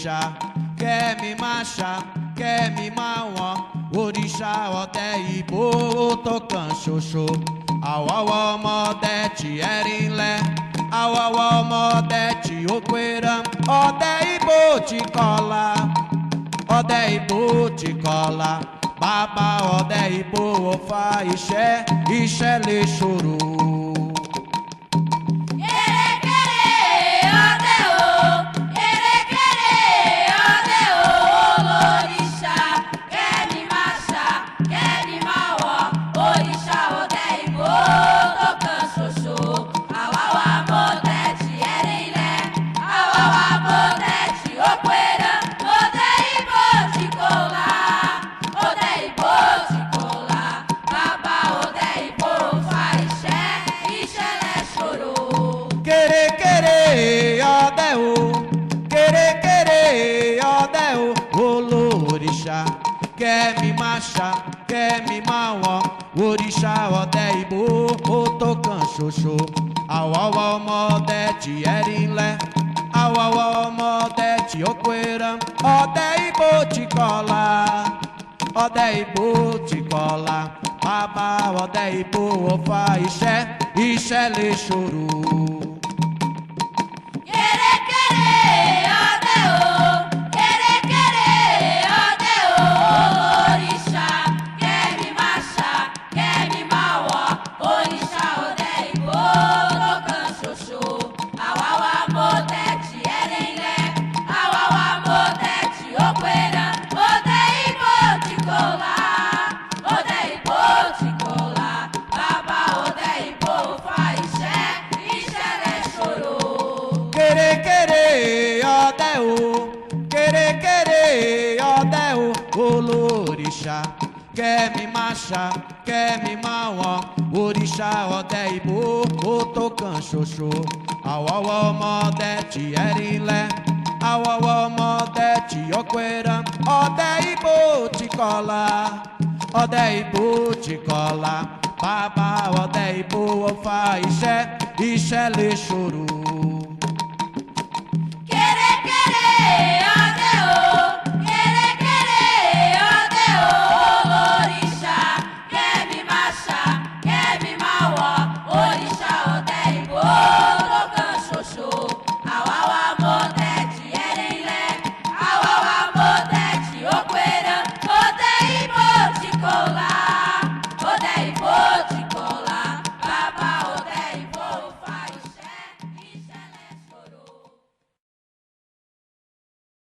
òrìṣà kẹ́mi máa ṣá kẹ́mi máa wọ̀n òrìṣà ọ̀tẹ̀ ìbò tó kàn ṣoṣo àwọ̀wọ̀ ọmọdé tí ẹ̀rí ńlẹ̀ àwọ̀wọ̀ ọmọdé tí ó péré ọ̀tẹ̀ ìbò tí kọ́lá ọ̀tẹ̀ ìbò tí kọ́lá bàbá ọ̀tẹ̀ ìbò ò fa iṣẹ́ lè ṣòro. Kẹ́mi máa ṣá kẹ́mi máa wọ̀n òrìṣà ọ̀tẹ̀ ìbò ó tó kàn ṣoṣo àwọ̀wọ̀ ọmọdé tí ẹ̀rí ńlẹ̀ àwọ̀wọ̀ ọmọdé tí ó péré ọ̀tẹ̀ ìbò tí kọ́lá ọ̀tẹ̀ ìbò tí kọ́lá bàbá ọ̀tẹ̀ ìbò ó fa iṣẹ́ lè ṣòro. Olórìṣà kẹ́mi máa ṣá kẹ́mi máa wọ̀n òrìṣà ọ̀tẹ̀ ìbò ó tó kàn ṣoṣo àwọ̀wọ̀ ọmọdé tí ẹ̀rí ńlẹ̀ àwọ̀wọ̀ ọmọdé tí ó péré ọ̀tẹ̀ ìbò tí kọ́lá ọ̀tẹ̀ ìbò tí kọ́lá bàbá ọ̀tẹ̀ ìbò ó fa iṣẹ́ lè ṣòro.